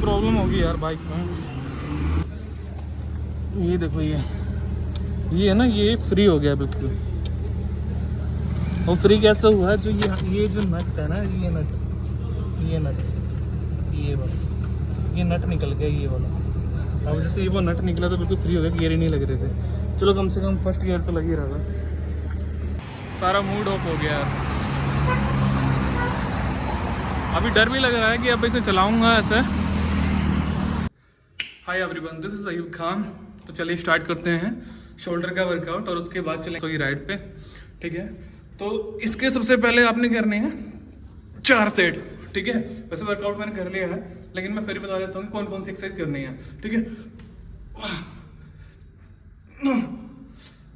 Problem होगी यार bike में। ये देखो ये है ना, ये फ्री हो गया बिल्कुल। और फ्री कैसे हुआ है, जो ये जो नट है ना, ये नट निकल गया ये वाला। अब जैसे ये वो नट निकला तो बिल्कुल फ्री हो गया, गियर ही नहीं लग रहे थे। चलो कम से कम फर्स्ट गियर तो लग ही रहा था। सारा मूड ऑफ हो गया यार। अभी डर भी लग रहा है कि अब इसे चलाऊंगा ऐसे। Hi everyone, this is Ayub Khan. तो चलिए स्टार्ट करते हैं शोल्डर का वर्कआउट और उसके बाद चलेंगे सोई राइड पे। ठीक है, तो इसके सबसे पहले आपने करने हैं 4 सेट। ठीक है, वैसे वर्कआउट मैंने कर लिया है, लेकिन मैं फिर बता देता हूँ कौन कौन सी एक्सरसाइज करनी है। ठीक है,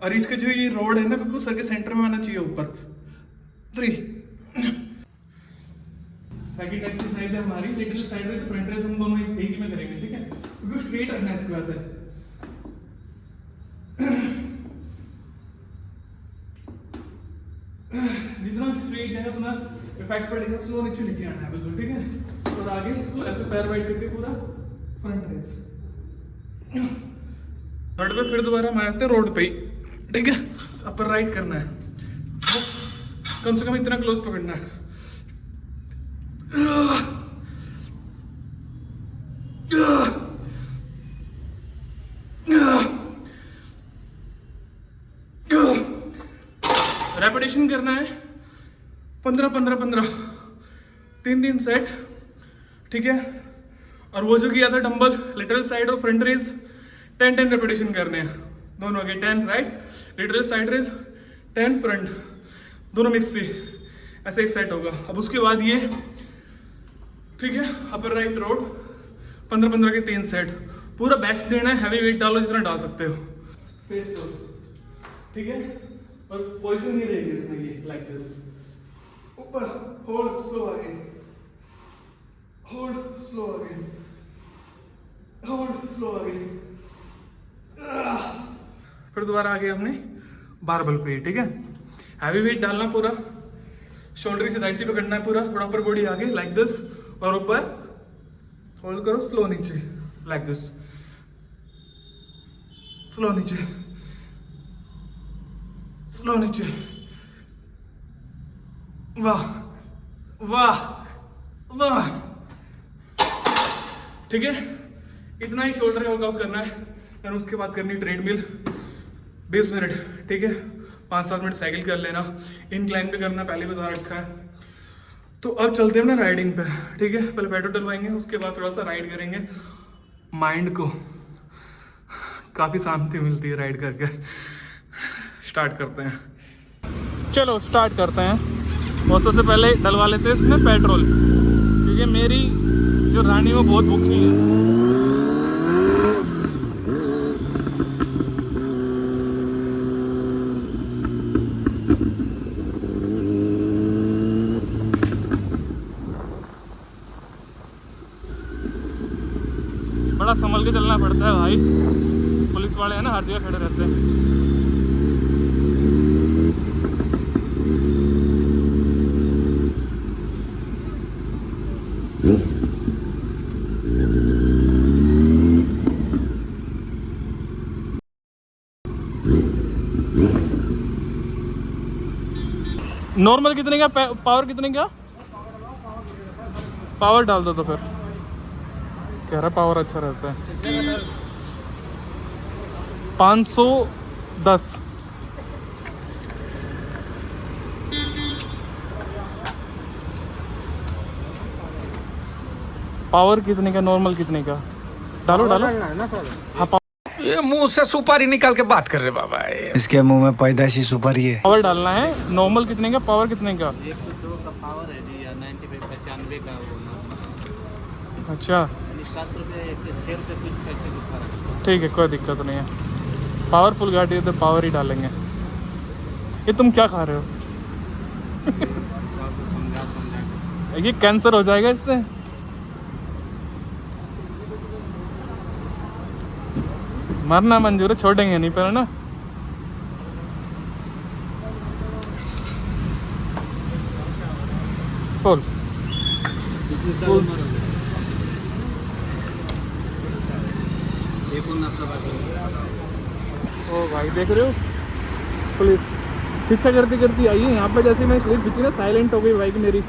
और इसके जो ये रोड है ना, बिल्कुल सर के सेंटर में आना चाहिए ऊपर। 3। सेकंड एक्सरसाइज है हमारी lateral side raise, front raise हम दोनों एक ही में करेंगे। ठीक है, बिल्कुल स्ट्रेट रखना है इसको ऐसे। जितना स्ट्रेट जाएगा उतना इफेक्ट पड़ेगा। स्लो नीचे लेके आना है बिल्कुल। ठीक है, और आगे इसको ऐसे पैर वाइड करके पूरा फ्रंट रेज। थर्ड पे फिर दोबारा हम आते हैं रोड पे ही। ठीक है, अपर राइट करना है, कम से कम इतना क्लोज पकड़ना है। रेपिटेशन करना है 15-15-15, 3 सेट। ठीक है, और वो जो किया था डंबल लेटरल साइड और फ्रंट रेज 10 रेपिटेशन करने हैं दोनों के। 10 right lateral side raise, 10 front, दोनों मिक्स से ऐसे एक सेट होगा। अब उसके बाद ये, ठीक है, अपर राइट रोड 15-15 के 3 सेट। पूरा बेस्ट देना है, हैवी वेट डालो जितना डाल सकते हो। फेस करो, ठीक है, और पोजीशन नहीं रहेगी इसमें ये लाइक दिस। ऊपर hold slow again, hold slow again, hold slow again. फिर दोबारा आगे हमने बारबल पे। ठीक है, हैवी वेट डालना पूरा, शोल्डर की सीधाई से पकड़ना है पूरा, थोड़ा ऊपर बॉडी आगे लाइक दिस, और ऊपर होल्ड करो, स्लो नीचे लाइक दिस, स्लो नीचे, स्लो नीचे। वाह वाह वाह। ठीक है, इतना ही शोल्डर का वर्कआउट करना है। और उसके बाद करनी ट्रेडमिल 20 मिनट। ठीक है, 5-7 मिनट साइकिल कर लेना, इनक्लाइन पे करना, पहले बता रखा है। तो अब चलते हैं ना राइडिंग पे। ठीक है, पहले पेट्रोल डलवाएंगे, उसके बाद थोड़ा सा राइड करेंगे। माइंड को काफ़ी शांति मिलती है राइड करके। स्टार्ट करते हैं, चलो स्टार्ट करते हैं। और सबसे पहले डलवा लेते हैं इसमें पेट्रोल, क्योंकि मेरी जो रानी वो बहुत भूखी है। बड़ा संभल के चलना पड़ता है भाई, पुलिस वाले हैं ना हर जगह खड़े रहते हैं। नॉर्मल कितने का, पावर कितने का? पावर डाल दो तो फिर कह रहा पावर अच्छा रहता है। 510। पावर कितने का, नॉर्मल कितने का? डालो डालो। हाँ, ये मुंह से सुपारी निकाल के बात कर रहे बाबा। इसके मुंह में पैदाइशी सुपारी है। पावर डालना है। नॉर्मल कितने का, पावर कितने का? 102 का पावर है जी, या 95 का वो। अच्छा, 7 रुपये 6 रुपये कुछ पैसे का फर्क। ठीक है, कोई दिक्कत नहीं है। पावरफुल गाड़ी है तो पावर ही डालेंगे। ये तुम क्या खा रहे हो? समझा ये कैंसर हो जाएगा इससे। मरना मंजूर है, छोड़ेंगे नहीं पर, है ना। फुल कितनी साल उम्र हो गई? ओ भाई देख रहे हो पुलिस शिक्षा करती करती आई है यहाँ पे। जैसे मैं क्लिप खींची ना साइलेंट हो गई बाइक मेरी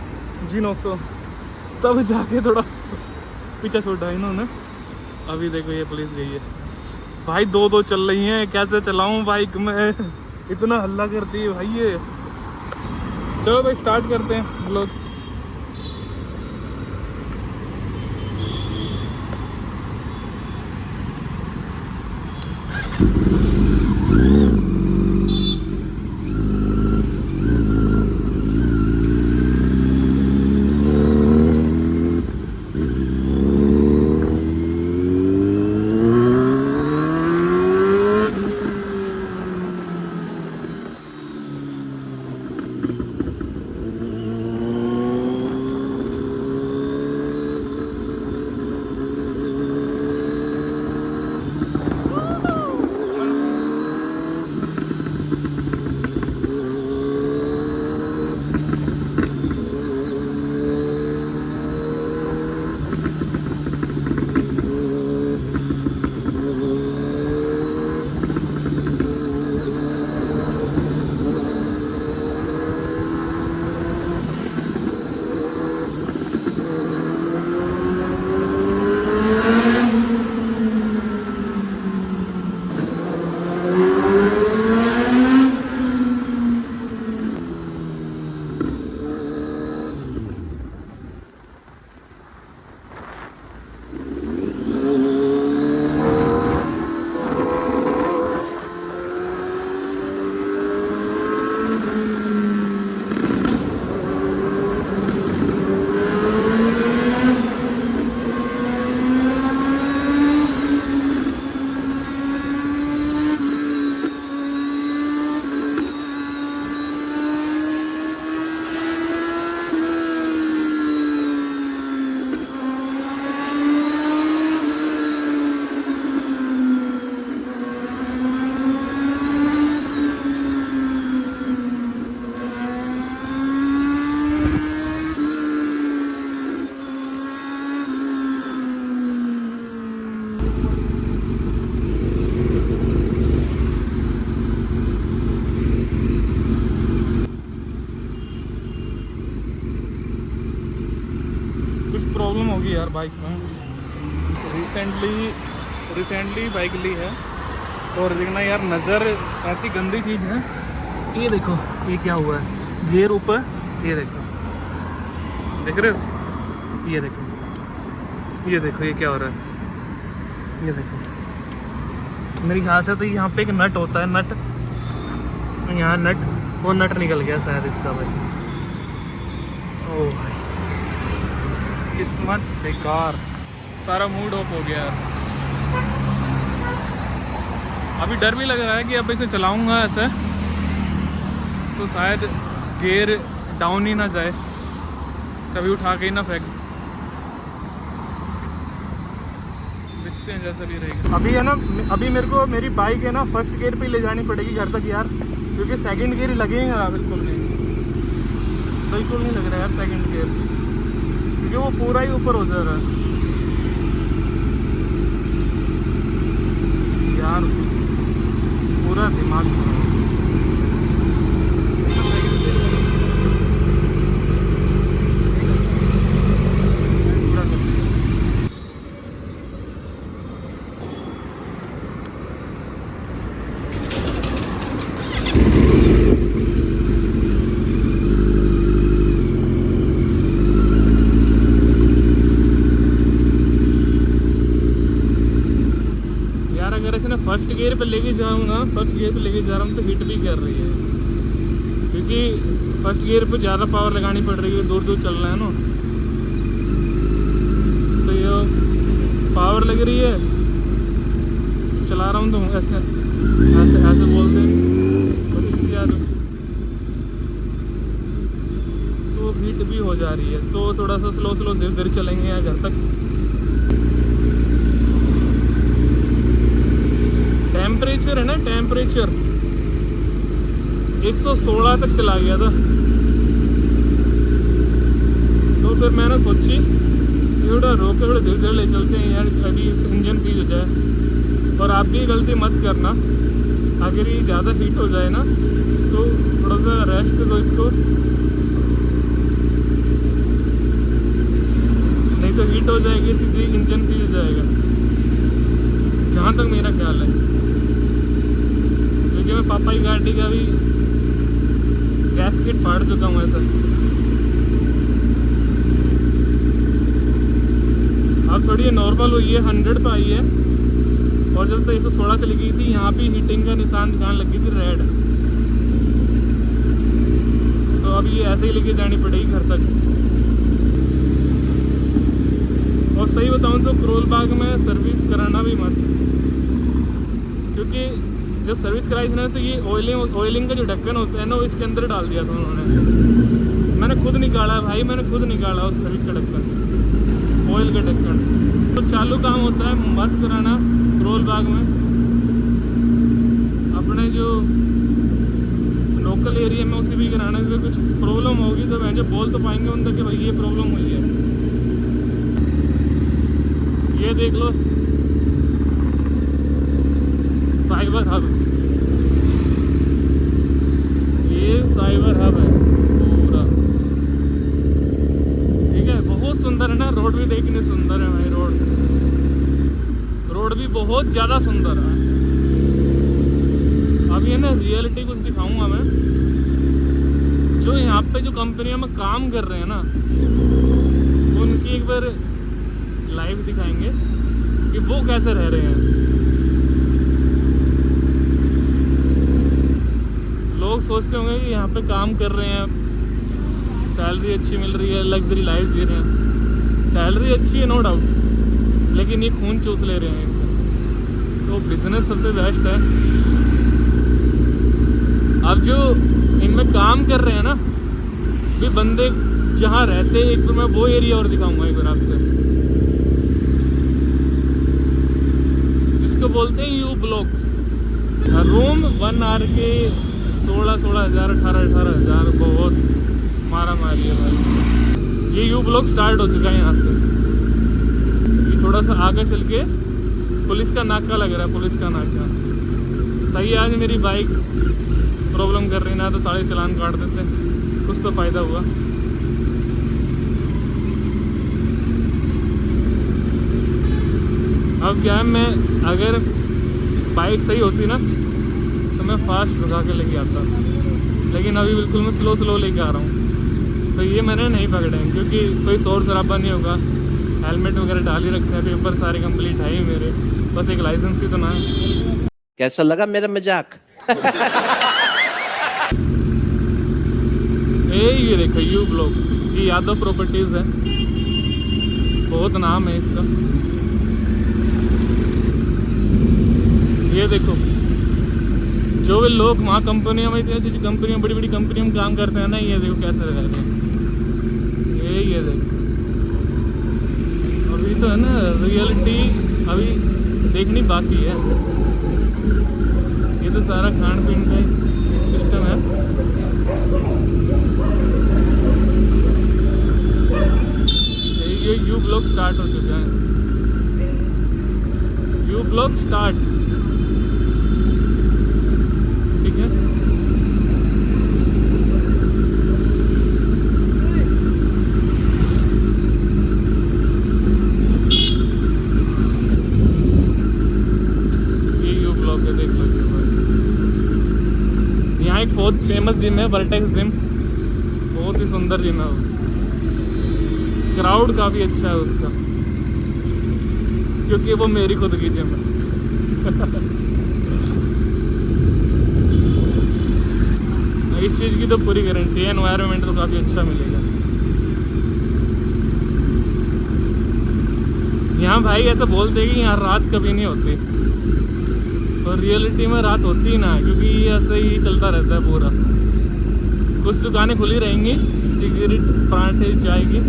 G900, तब जाके थोड़ा पीछे छोड़ा इन्होंने। अभी देखो ये पुलिस गई है भाई, दो चल रही हैं, कैसे चलाऊं बाइक में, इतना हल्ला करती है भाई ये। चलो भाई स्टार्ट करते हैं ब्लॉग। प्रॉब्लम होगी यार बाइक में। रिसेंटली बाइक ली है और देखना यार, नज़र ऐसी गंदी चीज़ है। ये देखो ये क्या हुआ है, गियर ऊपर, ये देखो, देख रहे हो, ये देखो, ये देखो ये क्या हो रहा है, ये देखो। मेरे ख्याल से तो यहाँ पे एक नट होता है, नट यहाँ नट, वो नट निकल गया शायद इसका भाई। ओ भाई किस्मत बेकार, सारा मूड ऑफ हो गया यार। अभी डर भी लग रहा है कि अब इसे चलाऊंगा ऐसे तो शायद गियर डाउन ही ना जाए, कभी उठा के ही ना फेंक। देखते हैं जैसा भी रहेगा। अभी है ना, अभी मेरे को मेरी बाइक है ना फर्स्ट गियर पे ले जानी पड़ेगी घर तक यार, क्योंकि सेकंड गियर लगे ही रहा, बिल्कुल नहीं लग रहा यार सेकंड गियर, क्योंकि वो पूरा ही ऊपर हो जा रहा है यार, पूरा दिमाग फर्स्ट गियर पे लेके जाऊंगा, फर्स्ट गियर पे लेके जा रहा हूँ तो हिट भी कर रही है, क्योंकि फर्स्ट गियर पे ज़्यादा पावर लगानी पड़ रही है, दूर दूर चल रहा है ना, तो ये पावर लग रही है, चला रहा हूँ तो ऐसे ऐसे ऐसे बोलते हैं यार, तो हिट भी हो जा रही है। तो थोड़ा सा स्लो स्लो धीरे धीरे चलेंगे यहाँ घर तक। टेम्परेचर है ना, टेम्परेचर 116 तक चला गया था, तो फिर मैंने सोची थोड़ा रोक के थोड़ा धीरे धीरे ले चलते हैं यार, अभी इंजन फ्रीज हो जाए। आप भी गलती मत करना, अगर ये ज़्यादा हीट हो जाए ना तो थोड़ा सा रेस्ट दो इसको, नहीं तो हीट हो जाएगी, सीधे इंजन सीज जाएगा, जहाँ तक मेरा ख्याल है। क्योंकि मैं पापा की गाड़ी का भी गैसकेट फाड़ चुका हूँ ऐसा। अब थोड़ी नॉर्मल हुई है, 100 पे आई है, और जब से 116 चली गई थी यहाँ पे हीटिंग का निशान दिखाने लगी थी रेड। तो अब ये ऐसे ही लेके जानी पड़ेगी घर तक। और सही बताऊं तो करोल बाग में सर्विस कराना भी मत, क्योंकि जब सर्विस कराई थी ना तो ये ऑयलिंग का जो ढक्कन होता है ना वो इसके अंदर डाल दिया था उन्होंने। मैंने खुद निकाला भाई, मैंने खुद निकाला उस सर्विस का ढक्कन, ऑयल का ढक्कन। तो चालू काम होता है मत कराना करोल बाग में। अपने जो लोकल एरिया में उसी भी कराना, अगर कुछ प्रॉब्लम होगी तो वह बोल तो पाएंगे उन तक कि भाई ये प्रॉब्लम हुई है। ये देख लो साइबर हब, ये साइबर हब है पूरा, ठीक है। बहुत सुंदर है ना, रोड भी देखने सुंदर है भाई, रोड भी बहुत ज़्यादा सुंदर है। अब ये ना रियलिटी कुछ दिखाऊंगा मैं, जो यहाँ पे जो कंपनियों में काम कर रहे हैं ना उनकी एक बार लाइव दिखाएंगे कि वो कैसे रह रहे हैं। लोग सोचते होंगे कि यहाँ पे काम कर रहे हैं, सैलरी अच्छी मिल रही है, लग्जरी लाइफ जी रहे हैं। सैलरी अच्छी है नो डाउट, लेकिन ये खून चूस ले रहे हैं इनसे। तो बिजनेस सबसे बेस्ट है। अब जो इनमें काम कर रहे हैं ना भी बंदे जहाँ रहते हैं, एक तो मैं वो एरिया और दिखाऊंगा एक बार आपसे, जिसको बोलते हैं यू ब्लॉक। रूम 1 आवर के 16,000 18,000 बहुत मारा मारी है भाई। ये यू ब्लॉक स्टार्ट हो चुका है यहाँ से। ये थोड़ा सा आगे चल के पुलिस का नाका लग रहा है, पुलिस का नाका। सही है, आज मेरी बाइक प्रॉब्लम कर रही ना तो सारे चालान काट देते, कुछ तो फ़ायदा हुआ। अब क्या है, मैं अगर बाइक सही होती ना तो मैं फास्ट भगा के लेके आता, लेकिन अभी बिल्कुल मैं स्लो लेके आ रहा हूँ। तो ये मैंने नहीं पकड़े हैं क्योंकि कोई शोर शराबा नहीं होगा, हेलमेट वगैरह डाल ही रखते हैं, पेपर सारे कंप्लीट है ही मेरे, बस एक लाइसेंस ही तो ना है। कैसा लगा मेरा मजाक? ये देखो यू ब्लॉक, ये यादव प्रॉपर्टीज है, बहुत नाम है इसका। ये देखो जो भी लोग वहाँ कंपनियों में, इतनी अच्छी कंपनियों, बड़ी बड़ी कंपनियों में काम करते हैं ना, ये देखो कैसे रह रहे हैं। ये देखो अभी तो है ना रियलिटी अभी देखनी बाकी है। ये तो सारा खान पीन का सिस्टम है। ये यू ब्लॉक स्टार्ट हो चुका है, यू ब्लॉक स्टार्ट, ठीक है। ये यू ब्लॉक है, देख लो। यहाँ एक बहुत फेमस जिम है, वर्टेक्स जिम, बहुत ही सुंदर जिम है वो। क्राउड काफ़ी अच्छा है उसका, क्योंकि वो मेरी खुद की जिम है। इस चीज़ की तो पूरी गारंटी है, एनवायरनमेंट तो काफ़ी अच्छा मिलेगा यहाँ। भाई ऐसा बोलते हैं कि यहाँ रात कभी नहीं होती, तो रियलिटी में रात होती ही ना, क्योंकि ये ऐसे ही चलता रहता है पूरा। कुछ दुकानें खुली रहेंगी, सिगरेट, पराठे, चाय की।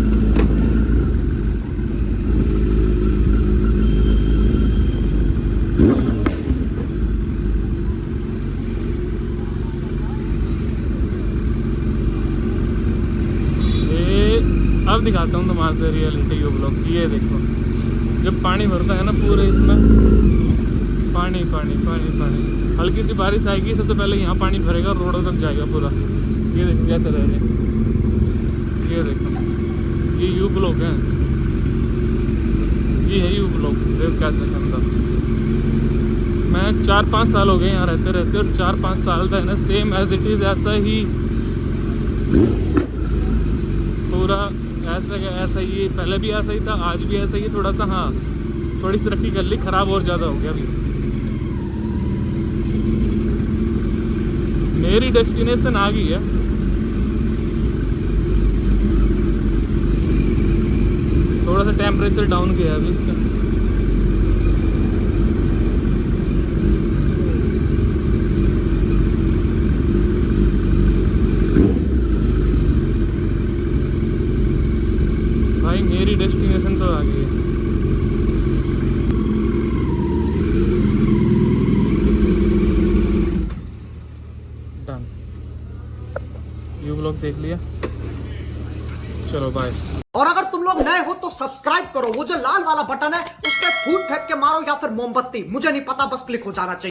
अब दिखाता हूँ तुम्हारे से रियलिटी यू ब्लॉक। ये देखो जब पानी भरता है ना पूरे इसमें, पानी पानी पानी पानी। हल्की सी बारिश आएगी, सबसे पहले यहाँ पानी भरेगा और रोडों तक जाएगा पूरा। ये देखो कैसे रह रहे, ये देखो, ये यू ब्लॉक है, ये है यू ब्लॉक। देखो कैसे गंदा। मैं 4-5 साल हो गए यहाँ रहते रहते, और 4-5 साल का है ना सेम एज इट इज़ ऐसा ही पूरा ऐसा ही। पहले भी ऐसा ही था, आज भी ऐसा ही। थोड़ा सा हाँ थोड़ी तरक्की कर ली, खराब और ज़्यादा हो गया अभी। मेरी डेस्टिनेशन आ गई है। थोड़ा सा टेम्परेचर डाउन किया है अभी इसका। भाई मेरी डेस्टिनेशन तो आ गई है। डन, यू ब्लॉग देख लिया, चलो बाय। और अगर तुम लोग नए हो तो सब्सक्राइब करो, वो जो लाल वाला बटन है उस पर फूट फेंक के मारो या फिर मोमबत्ती, मुझे नहीं पता, बस क्लिक हो जाना चाहिए।